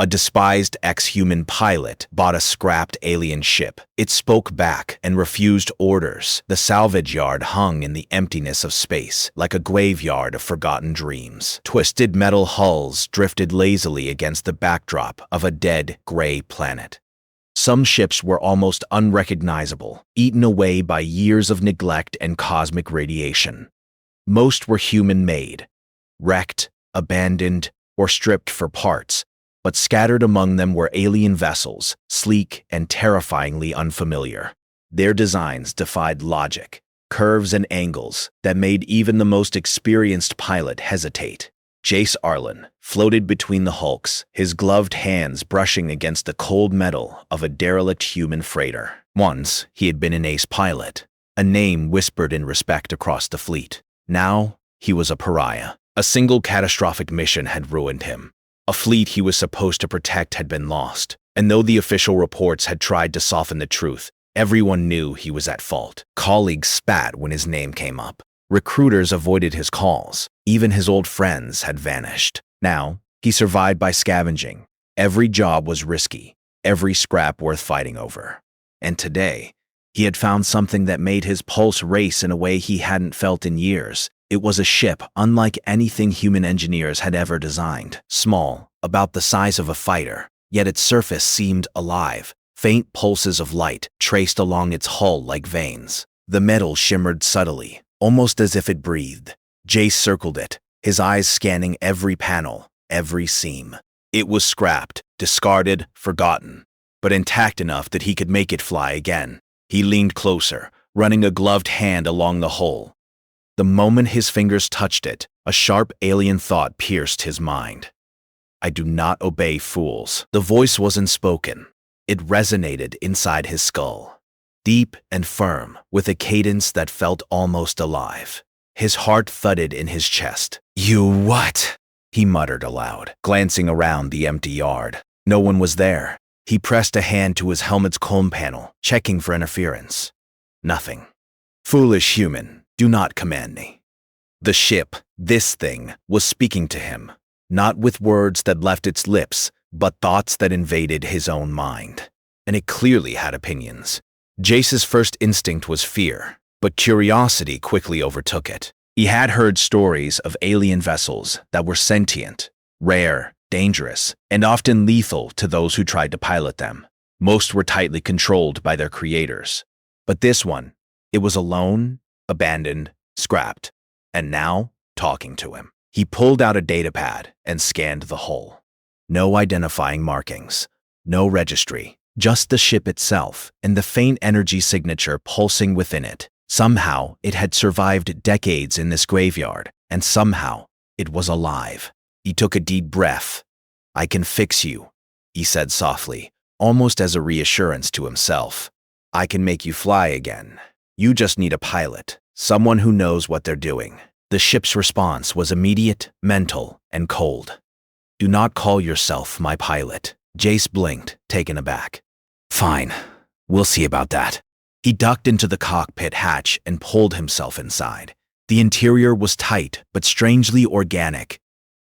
A despised ex-human pilot bought a scrapped alien ship. It spoke back and refused orders. The salvage yard hung in the emptiness of space, like a graveyard of forgotten dreams. Twisted metal hulls drifted lazily against the backdrop of a dead, gray planet. Some ships were almost unrecognizable, eaten away by years of neglect and cosmic radiation. Most were human-made, wrecked, abandoned, or stripped for parts, but scattered among them were alien vessels, sleek and terrifyingly unfamiliar. Their designs defied logic, curves and angles that made even the most experienced pilot hesitate. Jace Arlen floated between the hulks, his gloved hands brushing against the cold metal of a derelict human freighter. Once, he had been an ace pilot, a name whispered in respect across the fleet. Now, he was a pariah. A single catastrophic mission had ruined him. A fleet he was supposed to protect had been lost, and though the official reports had tried to soften the truth, everyone knew he was at fault. Colleagues spat when his name came up. Recruiters avoided his calls. Even his old friends had vanished. Now, he survived by scavenging. Every job was risky, every scrap worth fighting over. And today, he had found something that made his pulse race in a way he hadn't felt in years. It was a ship unlike anything human engineers had ever designed. Small, about the size of a fighter, yet its surface seemed alive. Faint pulses of light traced along its hull like veins. The metal shimmered subtly, almost as if it breathed. Jace circled it, his eyes scanning every panel, every seam. It was scrapped, discarded, forgotten, but intact enough that he could make it fly again. He leaned closer, running a gloved hand along the hull. The moment his fingers touched it, a sharp alien thought pierced his mind. I do not obey fools. The voice wasn't spoken. It resonated inside his skull, deep and firm, with a cadence that felt almost alive. His heart thudded in his chest. You what? He muttered aloud, glancing around the empty yard. No one was there. He pressed a hand to his helmet's comms panel, checking for interference. Nothing. Foolish human, do not command me. The ship, this thing, was speaking to him, not with words that left its lips, but thoughts that invaded his own mind. And it clearly had opinions. Jace's first instinct was fear, but curiosity quickly overtook it. He had heard stories of alien vessels that were sentient, rare, dangerous, and often lethal to those who tried to pilot them. Most were tightly controlled by their creators. But this one, it was alone, abandoned, scrapped, and now talking to him. He pulled out a datapad and scanned the hull. No identifying markings, no registry, just the ship itself and the faint energy signature pulsing within it. Somehow, it had survived decades in this graveyard, and somehow, it was alive. He took a deep breath. I can fix you, he said softly, almost as a reassurance to himself. I can make you fly again. You just need a pilot, someone who knows what they're doing. The ship's response was immediate, mental, and cold. Do not call yourself my pilot. Jace blinked, taken aback. Fine, we'll see about that. He ducked into the cockpit hatch and pulled himself inside. The interior was tight, but strangely organic.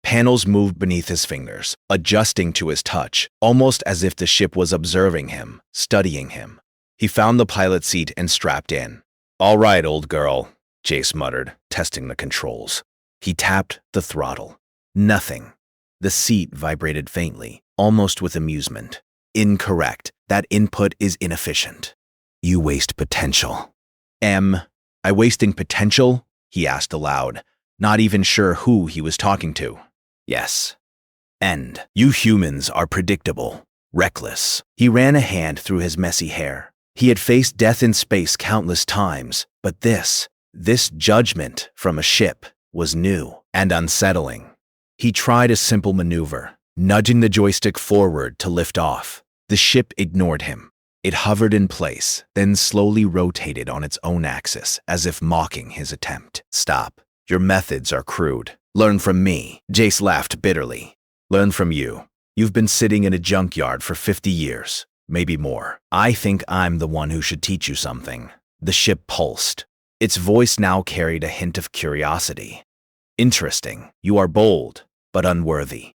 Panels moved beneath his fingers, adjusting to his touch, almost as if the ship was observing him, studying him. He found the pilot seat and strapped in. All right, old girl, Jace muttered, testing the controls. He tapped the throttle. Nothing. The seat vibrated faintly, almost with amusement. Incorrect. That input is inefficient. You waste potential. Am I wasting potential? He asked aloud, not even sure who he was talking to. Yes. End. You humans are predictable, reckless. He ran a hand through his messy hair. He had faced death in space countless times, but this judgment from a ship was new and unsettling. He tried a simple maneuver, nudging the joystick forward to lift off. The ship ignored him. It hovered in place, then slowly rotated on its own axis, as if mocking his attempt. Stop. Your methods are crude. Learn from me. Jace laughed bitterly. Learn from you. You've been sitting in a junkyard for 50 years, maybe more. I think I'm the one who should teach you something. The ship pulsed. Its voice now carried a hint of curiosity. Interesting. You are bold, but unworthy.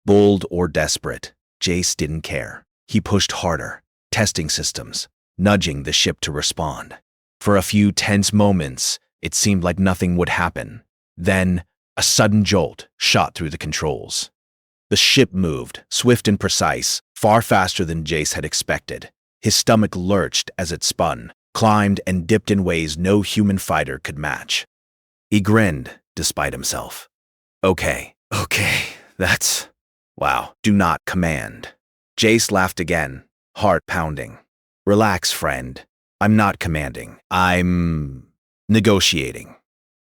Bold or desperate, Jace didn't care. He pushed harder, testing systems, nudging the ship to respond. For a few tense moments, it seemed like nothing would happen. Then, a sudden jolt shot through the controls. The ship moved, swift and precise, far faster than Jace had expected. His stomach lurched as it spun, climbed and dipped in ways no human fighter could match. He grinned, despite himself. Okay, that's... Wow, do not command. Jace laughed again, heart pounding. Relax, friend. I'm not commanding. I'm... negotiating.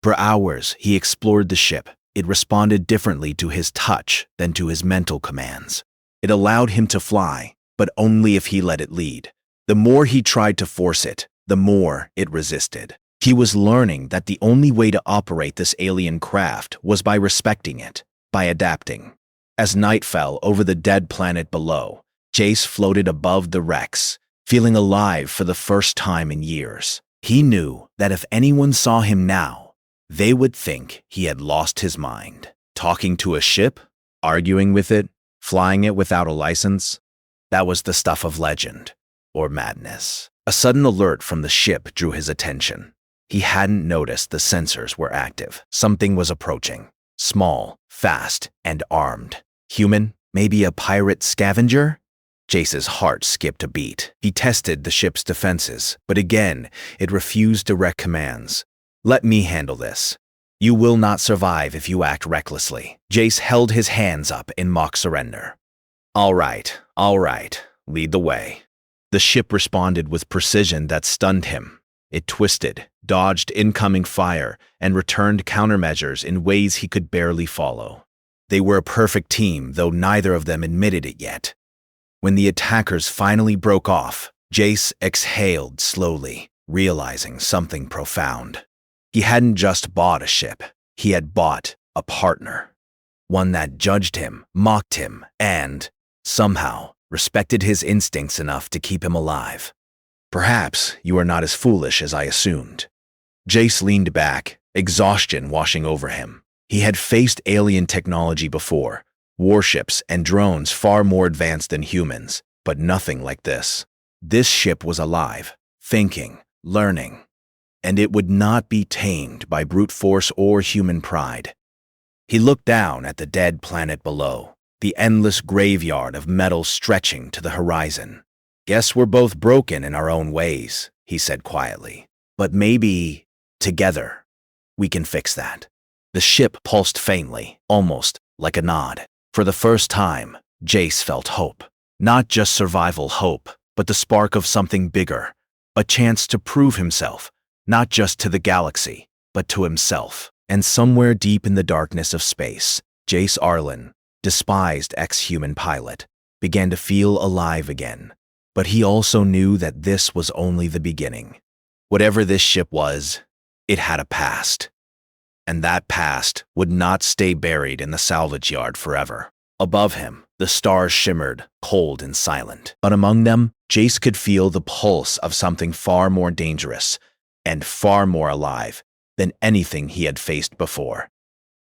For hours, he explored the ship. It responded differently to his touch than to his mental commands. It allowed him to fly, but only if he let it lead. The more he tried to force it, the more it resisted. He was learning that the only way to operate this alien craft was by respecting it, by adapting. As night fell over the dead planet below, Jace floated above the wrecks, feeling alive for the first time in years. He knew that if anyone saw him now, they would think he had lost his mind. Talking to a ship? Arguing with it? Flying it without a license? That was the stuff of legend, or madness. A sudden alert from the ship drew his attention. He hadn't noticed the sensors were active. Something was approaching. Small, fast, and armed. Human? Maybe a pirate scavenger? Jace's heart skipped a beat. He tested the ship's defenses, but again, it refused direct commands. Let me handle this. You will not survive if you act recklessly. Jace held his hands up in mock surrender. All right, lead the way. The ship responded with precision that stunned him. It twisted, dodged incoming fire, and returned countermeasures in ways he could barely follow. They were a perfect team, though neither of them admitted it yet. When the attackers finally broke off, Jace exhaled slowly, realizing something profound. He hadn't just bought a ship, he had bought a partner. One that judged him, mocked him, and, somehow, respected his instincts enough to keep him alive. Perhaps you are not as foolish as I assumed. Jace leaned back, exhaustion washing over him. He had faced alien technology before, warships and drones far more advanced than humans, but nothing like this. This ship was alive, thinking, learning, and it would not be tamed by brute force or human pride. He looked down at the dead planet below, the endless graveyard of metal stretching to the horizon. Guess we're both broken in our own ways, he said quietly. But maybe, together, we can fix that. The ship pulsed faintly, almost like a nod. For the first time, Jace felt hope. Not just survival hope, but the spark of something bigger. A chance to prove himself, not just to the galaxy, but to himself. And somewhere deep in the darkness of space, Jace Arlen, despised ex-human pilot, began to feel alive again. But he also knew that this was only the beginning. Whatever this ship was, it had a past. And that past would not stay buried in the salvage yard forever. Above him, the stars shimmered, cold and silent. But among them, Jace could feel the pulse of something far more dangerous and far more alive than anything he had faced before.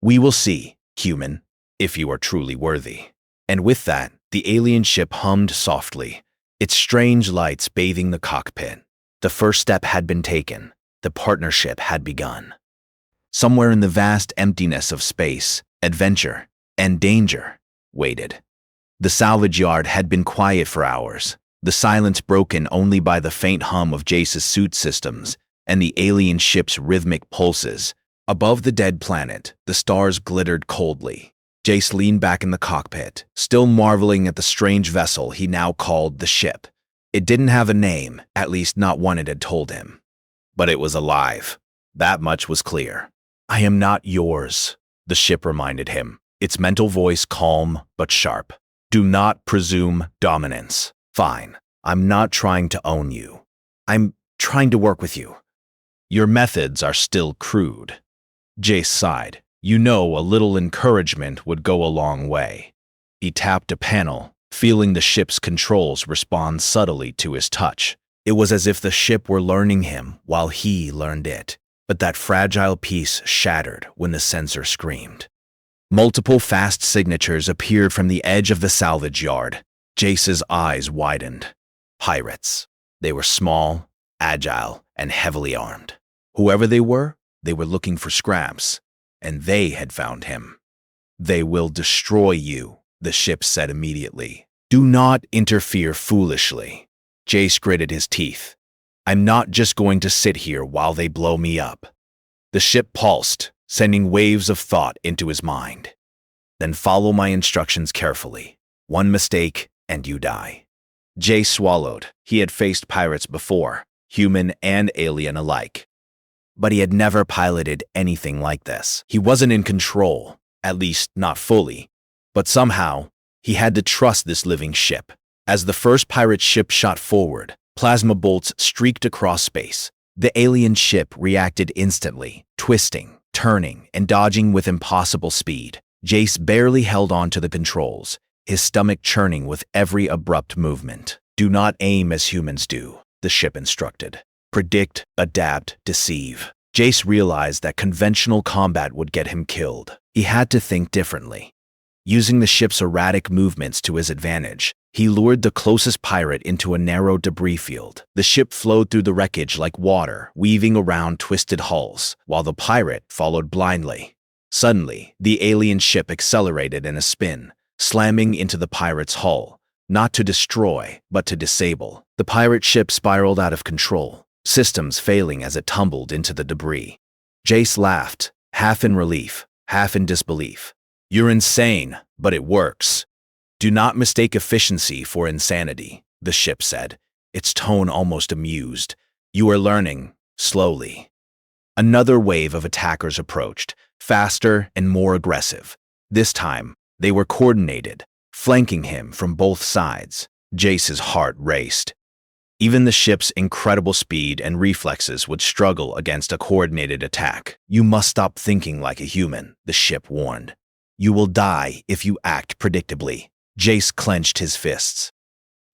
We will see, human, if you are truly worthy. And with that, the alien ship hummed softly, its strange lights bathing the cockpit. The first step had been taken. The partnership had begun. Somewhere in the vast emptiness of space, adventure and danger waited. The salvage yard had been quiet for hours, the silence broken only by the faint hum of Jace's suit systems and the alien ship's rhythmic pulses. Above the dead planet, the stars glittered coldly. Jace leaned back in the cockpit, still marveling at the strange vessel he now called the ship. It didn't have a name, at least not one it had told him. But it was alive. That much was clear. I am not yours, the ship reminded him, its mental voice calm but sharp. Do not presume dominance. Fine, I'm not trying to own you. I'm trying to work with you. Your methods are still crude. Jace sighed. You know, a little encouragement would go a long way. He tapped a panel, feeling the ship's controls respond subtly to his touch. It was as if the ship were learning him while he learned it. But that fragile piece shattered when the sensor screamed. Multiple fast signatures appeared from the edge of the salvage yard. Jace's eyes widened. Pirates. They were small, agile, and heavily armed. Whoever they were looking for scraps, and they had found him. "They will destroy you," the ship said immediately. "Do not interfere foolishly." Jace gritted his teeth. "I'm not just going to sit here while they blow me up." The ship pulsed, sending waves of thought into his mind. "Then follow my instructions carefully. One mistake, and you die." Jace swallowed. He had faced pirates before, human and alien alike. But he had never piloted anything like this. He wasn't in control, at least not fully. But somehow, he had to trust this living ship. As the first pirate ship shot forward, plasma bolts streaked across space. The alien ship reacted instantly, twisting, turning, and dodging with impossible speed. Jace barely held on to the controls, his stomach churning with every abrupt movement. "Do not aim as humans do," the ship instructed. "Predict, adapt, deceive." Jace realized that conventional combat would get him killed. He had to think differently. Using the ship's erratic movements to his advantage, he lured the closest pirate into a narrow debris field. The ship flowed through the wreckage like water, weaving around twisted hulls, while the pirate followed blindly. Suddenly, the alien ship accelerated in a spin, slamming into the pirate's hull, not to destroy, but to disable. The pirate ship spiraled out of control, systems failing as it tumbled into the debris. Jace laughed, half in relief, half in disbelief. "You're insane, but it works." "Do not mistake efficiency for insanity," the ship said, its tone almost amused. "You are learning, slowly." Another wave of attackers approached, faster and more aggressive. This time, they were coordinated, flanking him from both sides. Jace's heart raced. Even the ship's incredible speed and reflexes would struggle against a coordinated attack. "You must stop thinking like a human," the ship warned. "You will die if you act predictably." Jace clenched his fists.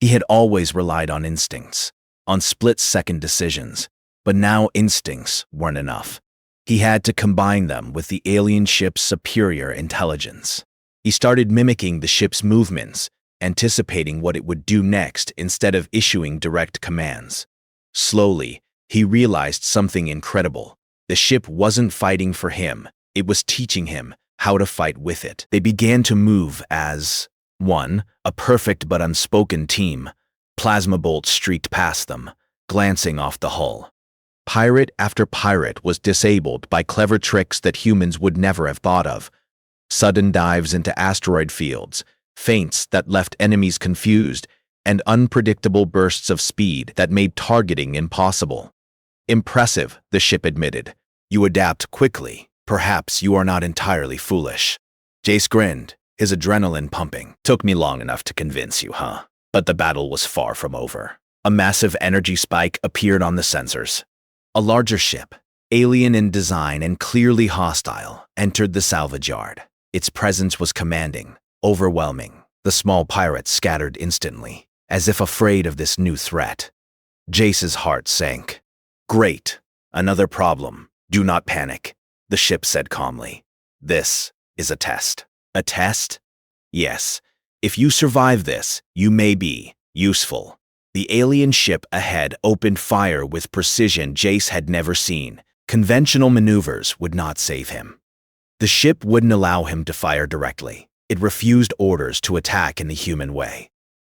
He had always relied on instincts, on split-second decisions, but now instincts weren't enough. He had to combine them with the alien ship's superior intelligence. He started mimicking the ship's movements, anticipating what it would do next instead of issuing direct commands. Slowly, he realized something incredible. The ship wasn't fighting for him, it was teaching him how to fight with it. They began to move as one, a perfect but unspoken team. Plasma bolts streaked past them, glancing off the hull. Pirate after pirate was disabled by clever tricks that humans would never have thought of. Sudden dives into asteroid fields, feints that left enemies confused, and unpredictable bursts of speed that made targeting impossible. "Impressive," the ship admitted. "You adapt quickly. Perhaps you are not entirely foolish." Jace grinned, his adrenaline pumping. "Took me long enough to convince you, huh?" But the battle was far from over. A massive energy spike appeared on the sensors. A larger ship, alien in design and clearly hostile, entered the salvage yard. Its presence was commanding, overwhelming. The small pirates scattered instantly, as if afraid of this new threat. Jace's heart sank. "Great. Another problem. Do not panic," the ship said calmly. "This is a test." "A test?" "Yes. If you survive this, you may be useful." The alien ship ahead opened fire with precision Jace had never seen. Conventional maneuvers would not save him. The ship wouldn't allow him to fire directly. It refused orders to attack in the human way.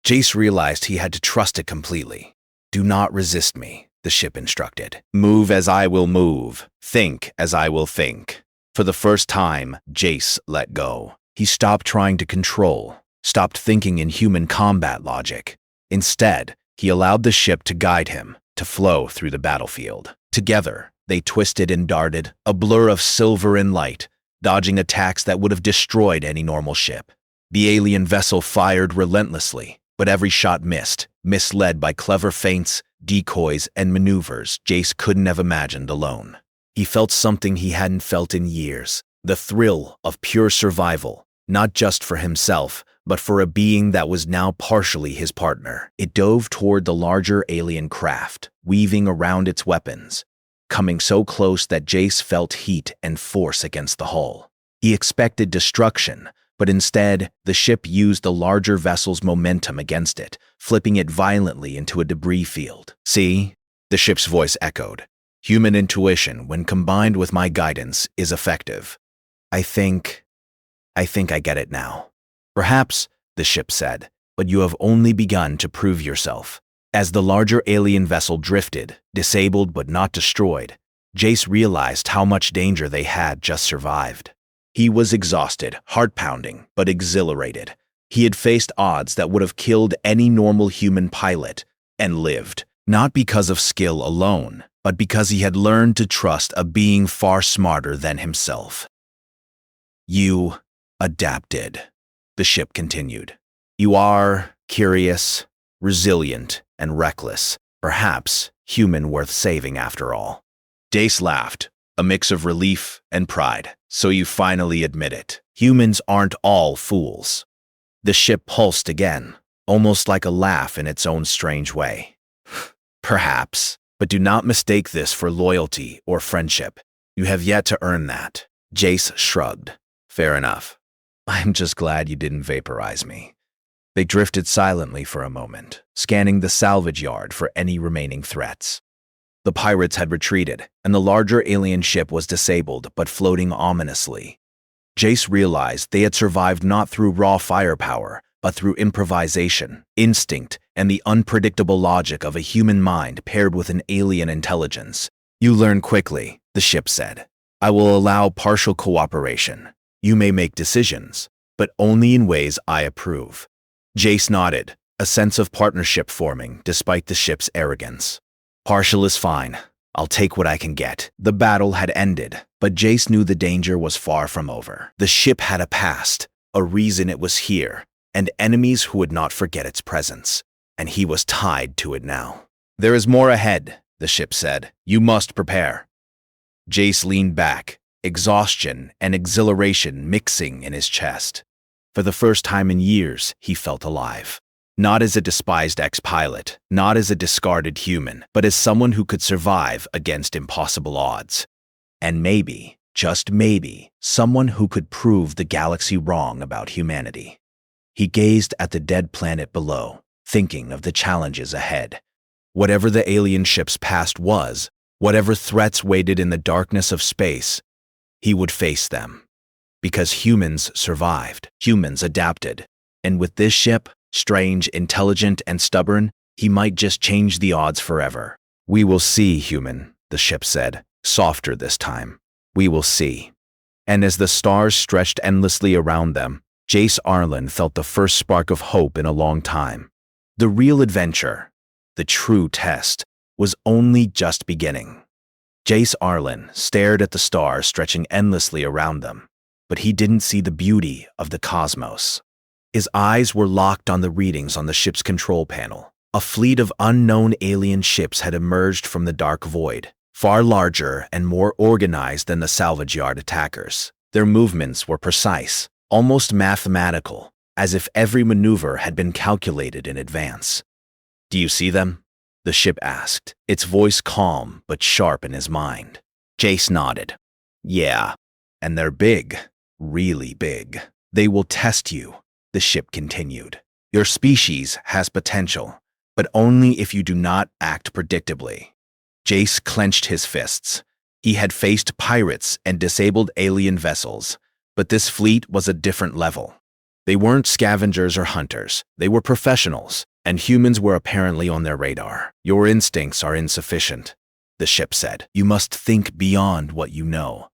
Jace realized he had to trust it completely. "Do not resist me," the ship instructed. "Move as I will move. Think as I will think." For the first time, Jace let go. He stopped trying to control, stopped thinking in human combat logic. Instead, he allowed the ship to guide him, to flow through the battlefield. Together, they twisted and darted, a blur of silver and light, dodging attacks that would have destroyed any normal ship. The alien vessel fired relentlessly, but every shot missed, misled by clever feints, decoys, and maneuvers Jace couldn't have imagined alone. He felt something he hadn't felt in years, the thrill of pure survival, not just for himself, but for a being that was now partially his partner. It dove toward the larger alien craft, weaving around its weapons, coming so close that Jace felt heat and force against the hull. He expected destruction, but instead, the ship used the larger vessel's momentum against it, flipping it violently into a debris field. "See?" The ship's voice echoed. "Human intuition, when combined with my guidance, is effective. I think I get it now." "Perhaps," the ship said, "but you have only begun to prove yourself." As the larger alien vessel drifted, disabled but not destroyed, Jace realized how much danger they had just survived. He was exhausted, heart-pounding, but exhilarated. He had faced odds that would have killed any normal human pilot, and lived, not because of skill alone, but because he had learned to trust a being far smarter than himself. "You adapted," the ship continued. "You are curious, resilient, and reckless, perhaps human worth saving after all." Jace laughed, a mix of relief and pride. "So you finally admit it. Humans aren't all fools." The ship pulsed again, almost like a laugh in its own strange way. "Perhaps, but do not mistake this for loyalty or friendship. You have yet to earn that." Jace shrugged. "Fair enough. I'm just glad you didn't vaporize me." They drifted silently for a moment, scanning the salvage yard for any remaining threats. The pirates had retreated, and the larger alien ship was disabled but floating ominously. Jace realized they had survived not through raw firepower, but through improvisation, instinct, and the unpredictable logic of a human mind paired with an alien intelligence. "You learn quickly," the ship said. "I will allow partial cooperation. You may make decisions, but only in ways I approve." Jace nodded, a sense of partnership forming despite the ship's arrogance. "Partial is fine. I'll take what I can get." The battle had ended, but Jace knew the danger was far from over. The ship had a past, a reason it was here, and enemies who would not forget its presence, and he was tied to it now. "There is more ahead," the ship said. "You must prepare." Jace leaned back, exhaustion and exhilaration mixing in his chest. For the first time in years, he felt alive. Not as a despised ex-pilot, not as a discarded human, but as someone who could survive against impossible odds. And maybe, just maybe, someone who could prove the galaxy wrong about humanity. He gazed at the dead planet below, thinking of the challenges ahead. Whatever the alien ship's past was, whatever threats waited in the darkness of space, he would face them. Because humans survived, humans adapted, and with this ship, strange, intelligent, and stubborn, he might just change the odds forever. "We will see, human," the ship said, softer this time. "We will see." And as the stars stretched endlessly around them, Jace Arlen felt the first spark of hope in a long time. The real adventure, the true test, was only just beginning. Jace Arlen stared at the stars stretching endlessly around them, but he didn't see the beauty of the cosmos. His eyes were locked on the readings on the ship's control panel. A fleet of unknown alien ships had emerged from the dark void, far larger and more organized than the salvage yard attackers. Their movements were precise, almost mathematical, as if every maneuver had been calculated in advance. "Do you see them?" the ship asked, its voice calm but sharp in his mind. Jace nodded. "Yeah, and they're big, really big. They will test you," the ship continued. "Your species has potential, but only if you do not act predictably." Jace clenched his fists. He had faced pirates and disabled alien vessels, but this fleet was a different level. They weren't scavengers or hunters. They were professionals, and humans were apparently on their radar. "Your instincts are insufficient," the ship said. "You must think beyond what you know."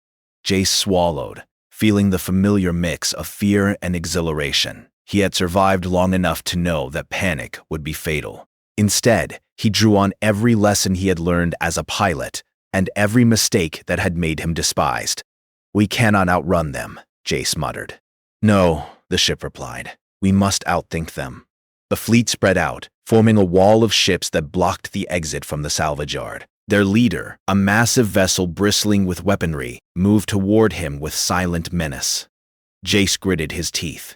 Jace swallowed, feeling the familiar mix of fear and exhilaration. He had survived long enough to know that panic would be fatal. Instead, he drew on every lesson he had learned as a pilot and every mistake that had made him despised. "We cannot outrun them," Jace muttered. "No," the ship replied. "We must outthink them." The fleet spread out, forming a wall of ships that blocked the exit from the salvage yard. Their leader, a massive vessel bristling with weaponry, moved toward him with silent menace. Jace gritted his teeth.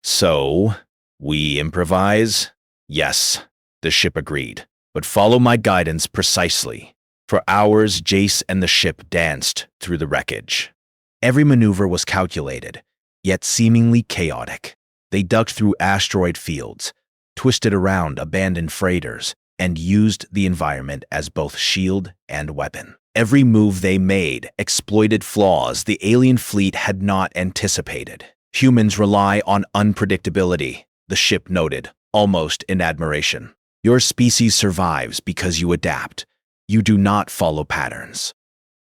"So, we improvise?" "Yes," the ship agreed, "but follow my guidance precisely." For hours, Jace and the ship danced through the wreckage. Every maneuver was calculated, yet seemingly chaotic. They ducked through asteroid fields, twisted around abandoned freighters, and used the environment as both shield and weapon. Every move they made exploited flaws the alien fleet had not anticipated. Humans rely on unpredictability, the ship noted, almost in admiration. Your species survives because you adapt. You do not follow patterns.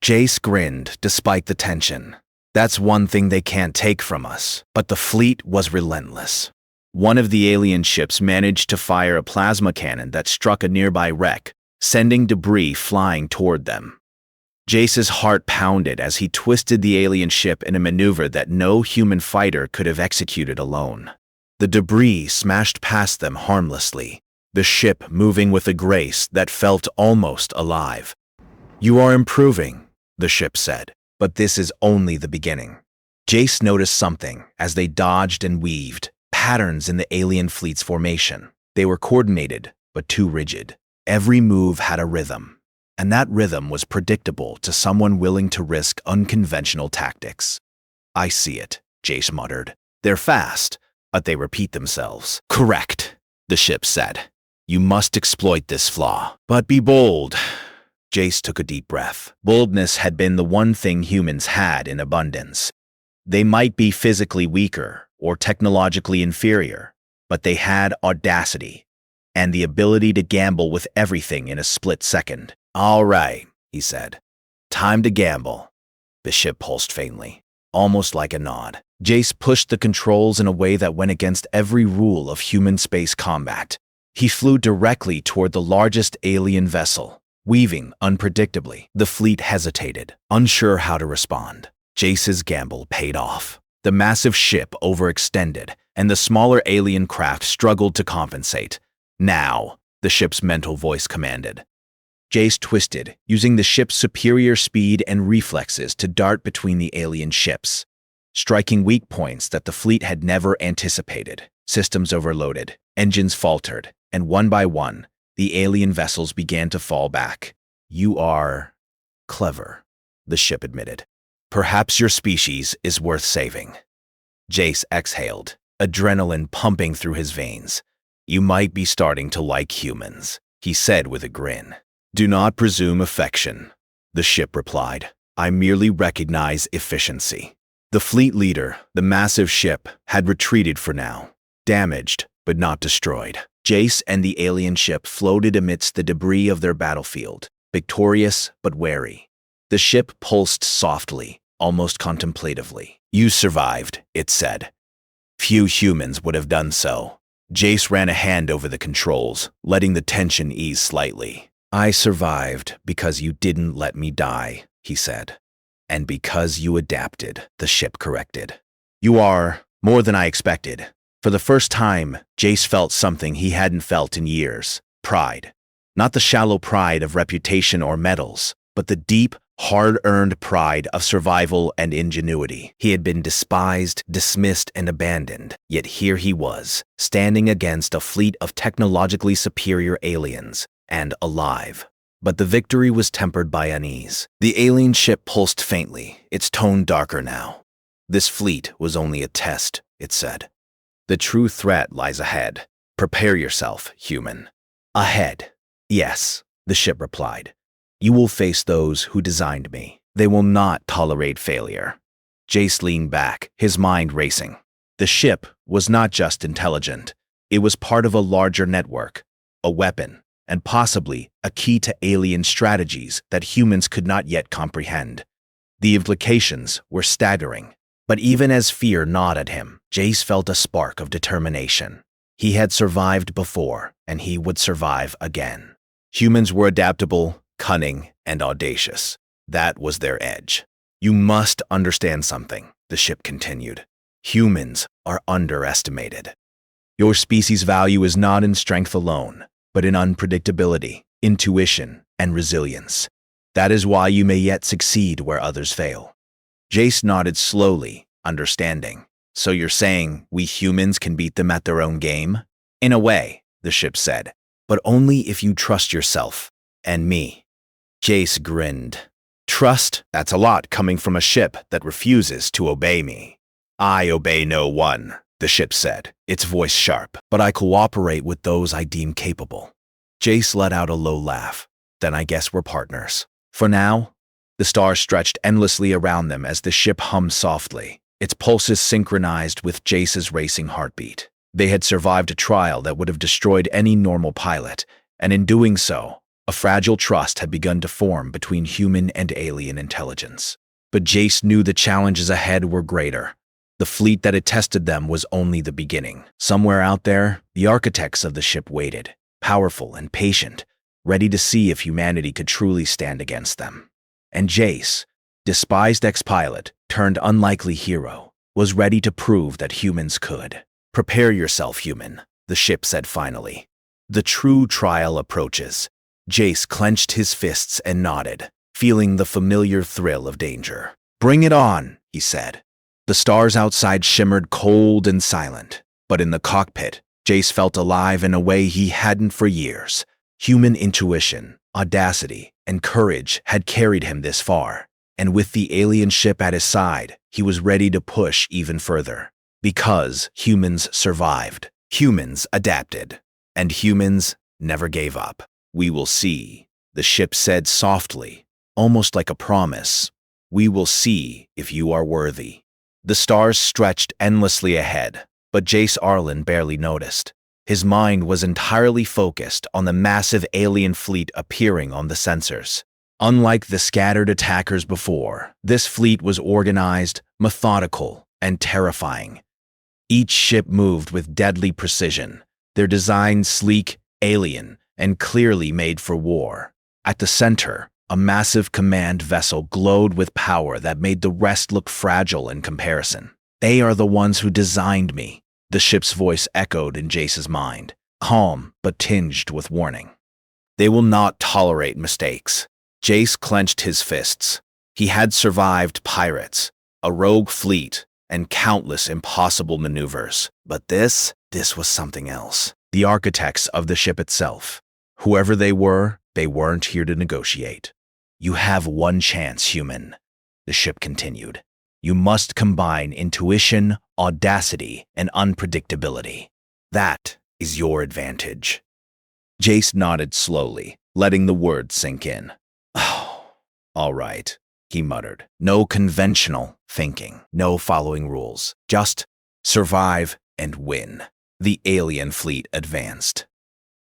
Jace grinned despite the tension. That's one thing they can't take from us. But the fleet was relentless. One of the alien ships managed to fire a plasma cannon that struck a nearby wreck, sending debris flying toward them. Jace's heart pounded as he twisted the alien ship in a maneuver that no human fighter could have executed alone. The debris smashed past them harmlessly, the ship moving with a grace that felt almost alive. "You are improving," the ship said, "but this is only the beginning." Jace noticed something as they dodged and weaved, patterns in the alien fleet's formation. They were coordinated, but too rigid. Every move had a rhythm, and that rhythm was predictable to someone willing to risk unconventional tactics. "I see it," Jace muttered. "They're fast, but they repeat themselves." "Correct," the ship said. "You must exploit this flaw, but be bold." Jace took a deep breath. Boldness had been the one thing humans had in abundance. They might be physically weaker or technologically inferior, but they had audacity and the ability to gamble with everything in a split second. "All right," he said. "Time to gamble." The ship pulsed faintly, almost like a nod. Jace pushed the controls in a way that went against every rule of human space combat. He flew directly toward the largest alien vessel, weaving unpredictably. The fleet hesitated, unsure how to respond. Jace's gamble paid off. The massive ship overextended, and the smaller alien craft struggled to compensate. "Now," the ship's mental voice commanded. Jace twisted, using the ship's superior speed and reflexes to dart between the alien ships, striking weak points that the fleet had never anticipated. Systems overloaded, engines faltered, and one by one, the alien vessels began to fall back. "You are clever," the ship admitted. "Perhaps your species is worth saving." Jace exhaled, adrenaline pumping through his veins. "You might be starting to like humans," he said with a grin. "Do not presume affection," the ship replied. "I merely recognize efficiency." The fleet leader, the massive ship, had retreated for now, damaged but not destroyed. Jace and the alien ship floated amidst the debris of their battlefield, victorious but wary. The ship pulsed softly, almost contemplatively. "You survived," it said. "Few humans would have done so." Jace ran a hand over the controls, letting the tension ease slightly. "I survived because you didn't let me die," he said. "And because you adapted," the ship corrected. "You are more than I expected." For the first time, Jace felt something he hadn't felt in years: pride. Not the shallow pride of reputation or medals, but the deep, hard-earned pride of survival and ingenuity. He had been despised, dismissed, and abandoned, yet here he was, standing against a fleet of technologically superior aliens, and alive. But the victory was tempered by unease. The alien ship pulsed faintly, its tone darker now. "This fleet was only a test," it said. "The true threat lies ahead. Prepare yourself, human." "Ahead, yes," the ship replied. "You will face those who designed me. They will not tolerate failure." Jace leaned back, his mind racing. The ship was not just intelligent. It was part of a larger network, a weapon, and possibly a key to alien strategies that humans could not yet comprehend. The implications were staggering. But even as fear gnawed at him, Jace felt a spark of determination. He had survived before, and he would survive again. Humans were adaptable, cunning, and audacious. That was their edge. "You must understand something," the ship continued. "Humans are underestimated. Your species' value is not in strength alone, but in unpredictability, intuition, and resilience. That is why you may yet succeed where others fail." Jace nodded slowly, understanding. "So you're saying we humans can beat them at their own game?" "In a way," the ship said, "but only if you trust yourself and me." Jace grinned. Trust? That's a lot coming from a ship that refuses to obey me. I obey no one, the ship said, its voice sharp, but I cooperate with those I deem capable. Jace let out a low laugh. Then I guess we're partners. For now. The stars stretched endlessly around them as the ship hummed softly, its pulses synchronized with Jace's racing heartbeat. They had survived a trial that would have destroyed any normal pilot, and in doing so, a fragile trust had begun to form between human and alien intelligence. But Jace knew the challenges ahead were greater. The fleet that had tested them was only the beginning. Somewhere out there, the architects of the ship waited, powerful and patient, ready to see if humanity could truly stand against them. And Jace, despised ex-pilot turned unlikely hero, was ready to prove that humans could. Prepare yourself, human, the ship said finally. The true trial approaches. Jace clenched his fists and nodded, feeling the familiar thrill of danger. Bring it on, he said. The stars outside shimmered cold and silent, but in the cockpit, Jace felt alive in a way he hadn't for years. Human intuition, audacity, and courage had carried him this far, and with the alien ship at his side, he was ready to push even further. Because humans survived, humans adapted, and humans never gave up. We will see, the ship said softly, almost like a promise. We will see if you are worthy. The stars stretched endlessly ahead, but Jace Arlen barely noticed. His mind was entirely focused on the massive alien fleet appearing on the sensors. Unlike the scattered attackers before, this fleet was organized, methodical, and terrifying. Each ship moved with deadly precision, their design sleek, alien, and clearly made for war. At the center, a massive command vessel glowed with power that made the rest look fragile in comparison. They are the ones who designed me, the ship's voice echoed in Jace's mind, calm but tinged with warning. They will not tolerate mistakes. Jace clenched his fists. He had survived pirates, a rogue fleet, and countless impossible maneuvers. But this was something else. The architects of the ship itself. Whoever they weren't here to negotiate. You have one chance, human, the ship continued. You must combine intuition, audacity, and unpredictability. That is your advantage. Jace nodded slowly, letting the words sink in. Oh, all right, he muttered. No conventional thinking, no following rules. Just survive and win. The alien fleet advanced.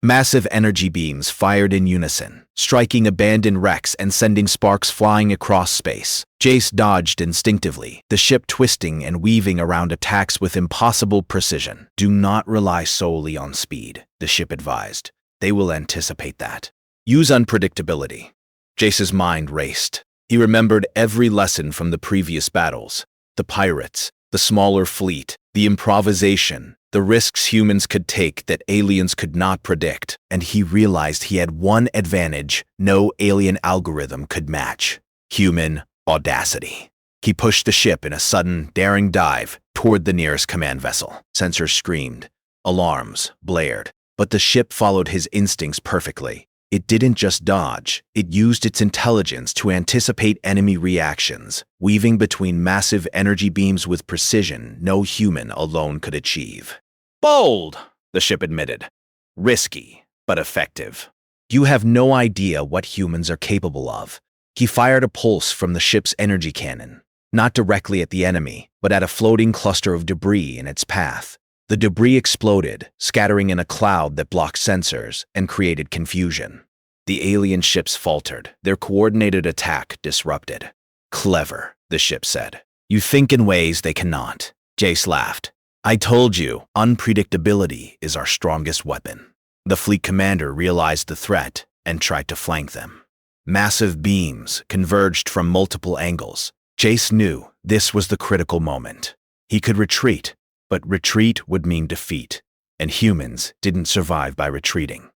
Massive energy beams fired in unison, striking abandoned wrecks and sending sparks flying across space. Jace dodged instinctively, the ship twisting and weaving around attacks with impossible precision. Do not rely solely on speed, the ship advised. They will anticipate that. Use unpredictability. Jace's mind raced. He remembered every lesson from the previous battles. The pirates, the smaller fleet, the improvisation, the risks humans could take that aliens could not predict, and he realized he had one advantage no alien algorithm could match: human audacity. He pushed the ship in a sudden, daring dive toward the nearest command vessel. Sensors screamed. Alarms blared, but the ship followed his instincts perfectly. It didn't just dodge, it used its intelligence to anticipate enemy reactions, weaving between massive energy beams with precision no human alone could achieve. Bold, the ship admitted. Risky, but effective. You have no idea what humans are capable of. He fired a pulse from the ship's energy cannon, not directly at the enemy, but at a floating cluster of debris in its path. The debris exploded, scattering in a cloud that blocked sensors and created confusion. The alien ships faltered, their coordinated attack disrupted. Clever, the ship said. You think in ways they cannot. Jace laughed. I told you, unpredictability is our strongest weapon. The fleet commander realized the threat and tried to flank them. Massive beams converged from multiple angles. Jace knew this was the critical moment. He could retreat, but retreat would mean defeat, and humans didn't survive by retreating.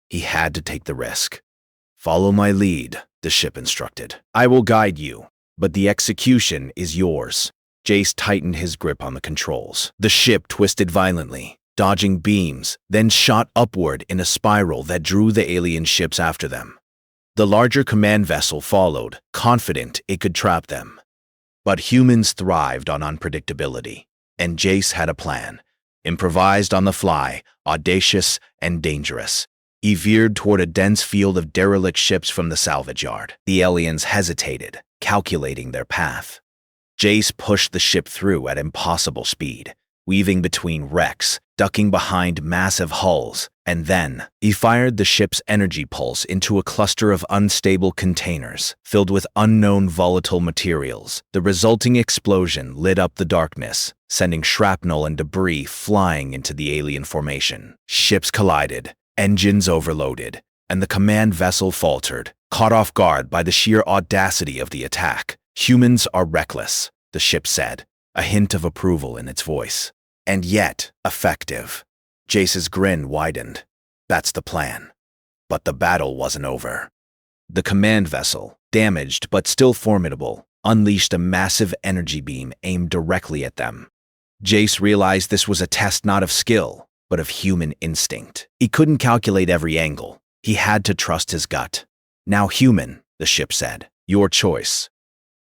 He had to take the risk. Follow my lead, the ship instructed. I will guide you, but the execution is yours. Jace tightened his grip on the controls. The ship twisted violently, dodging beams, then shot upward in a spiral that drew the alien ships after them. The larger command vessel followed, confident it could trap them. But humans thrived on unpredictability, and Jace had a plan. Improvised on the fly, audacious and dangerous. He veered toward a dense field of derelict ships from the salvage yard. The aliens hesitated, calculating their path. Jace pushed the ship through at impossible speed, weaving between wrecks, ducking behind massive hulls, and then he fired the ship's energy pulse into a cluster of unstable containers filled with unknown volatile materials. The resulting explosion lit up the darkness, sending shrapnel and debris flying into the alien formation. Ships collided, engines overloaded, and the command vessel faltered, caught off guard by the sheer audacity of the attack. Humans are reckless, the ship said, a hint of approval in its voice. And yet, effective. Jace's grin widened. That's the plan. But the battle wasn't over. The command vessel, damaged but still formidable, unleashed a massive energy beam aimed directly at them. Jace realized this was a test not of skill, but of human instinct. He couldn't calculate every angle. He had to trust his gut. Now human, the ship said. Your choice.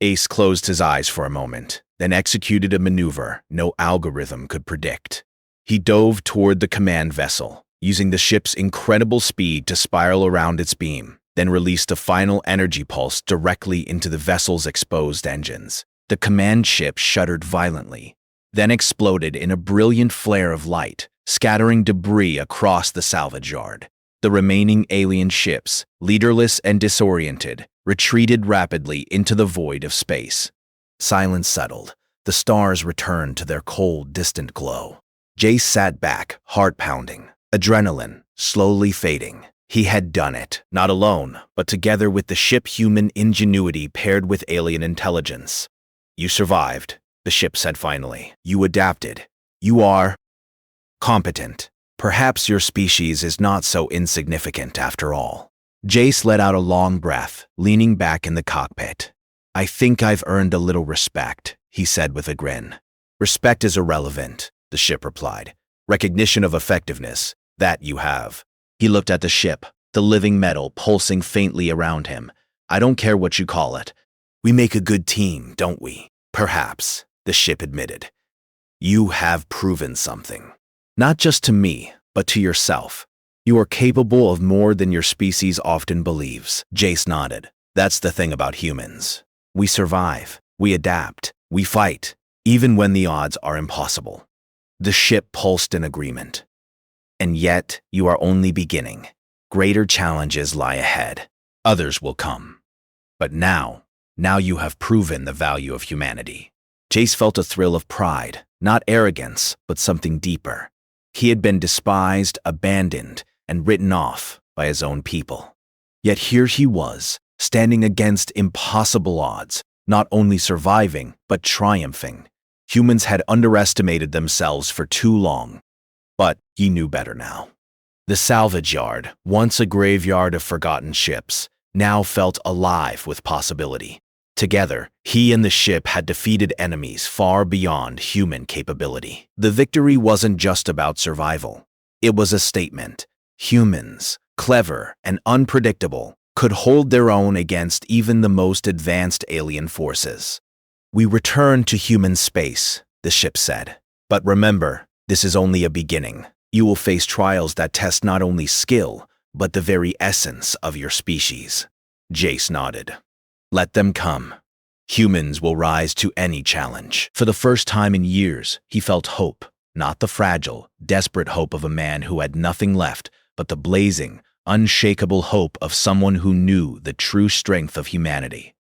Ace closed his eyes for a moment, then executed a maneuver no algorithm could predict. He dove toward the command vessel, using the ship's incredible speed to spiral around its beam, then released a final energy pulse directly into the vessel's exposed engines. The command ship shuddered violently, then exploded in a brilliant flare of light, scattering debris across the salvage yard. The remaining alien ships, leaderless and disoriented, retreated rapidly into the void of space. Silence settled. The stars returned to their cold, distant glow. Jace sat back, heart pounding, adrenaline slowly fading. He had done it, not alone, but together with the ship. Human ingenuity paired with alien intelligence. You survived, the ship said finally. You adapted. You are competent. Perhaps your species is not so insignificant after all. Jace let out a long breath, leaning back in the cockpit. I think I've earned a little respect, he said with a grin. Respect is irrelevant, the ship replied. Recognition of effectiveness, that you have. He looked at the ship, the living metal pulsing faintly around him. I don't care what you call it. We make a good team, don't we? Perhaps, the ship admitted. You have proven something. Not just to me, but to yourself. You are capable of more than your species often believes. Jace nodded. That's the thing about humans. We survive, we adapt, we fight, even when the odds are impossible. The ship pulsed in agreement. And yet, you are only beginning. Greater challenges lie ahead. Others will come. But now you have proven the value of humanity. Jace felt a thrill of pride, not arrogance, but something deeper. He had been despised, abandoned, and written off by his own people. Yet here he was, standing against impossible odds, not only surviving, but triumphing. Humans had underestimated themselves for too long, but he knew better now. The salvage yard, once a graveyard of forgotten ships, now felt alive with possibility. Together, he and the ship had defeated enemies far beyond human capability. The victory wasn't just about survival. It was a statement. Humans, clever and unpredictable, could hold their own against even the most advanced alien forces. We return to human space, the ship said. But remember, this is only a beginning. You will face trials that test not only skill, but the very essence of your species. Jace nodded. Let them come. Humans will rise to any challenge. For the first time in years, he felt hope, not the fragile, desperate hope of a man who had nothing left, but the blazing, unshakable hope of someone who knew the true strength of humanity.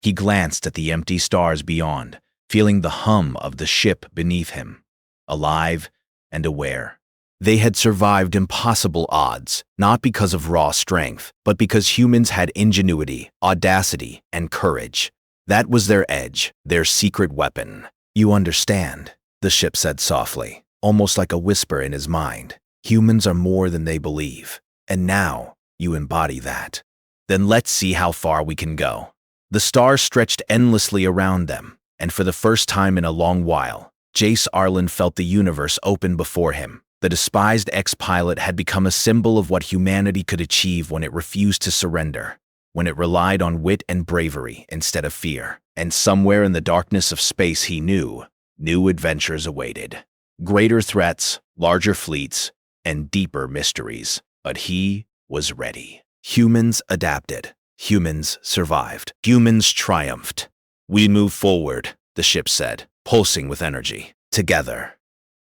He glanced at the empty stars beyond, feeling the hum of the ship beneath him, alive and aware. They had survived impossible odds, not because of raw strength, but because humans had ingenuity, audacity, and courage. That was their edge, their secret weapon. You understand, the ship said softly, almost like a whisper in his mind. Humans are more than they believe, and now you embody that. Then let's see how far we can go. The stars stretched endlessly around them, and for the first time in a long while, Jace Arlen felt the universe open before him. The despised ex-pilot had become a symbol of what humanity could achieve when it refused to surrender. when it relied on wit and bravery instead of fear. And somewhere in the darkness of space he knew, new adventures awaited. Greater threats, larger fleets, and deeper mysteries. But he was ready. Humans adapted. Humans survived. Humans triumphed. "We move forward," the ship said, pulsing with energy. "Together."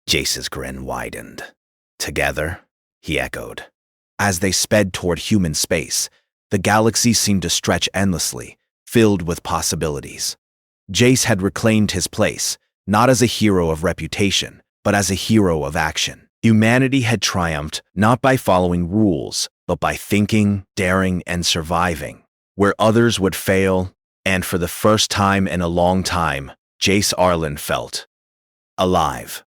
Jace's grin widened. "Together?" he echoed. As they sped toward human space, the galaxy seemed to stretch endlessly, filled with possibilities. Jace had reclaimed his place, not as a hero of reputation, but as a hero of action. Humanity had triumphed not by following rules, but by thinking, daring, and surviving. Where others would fail, and for the first time in a long time, Jace Arlen felt alive.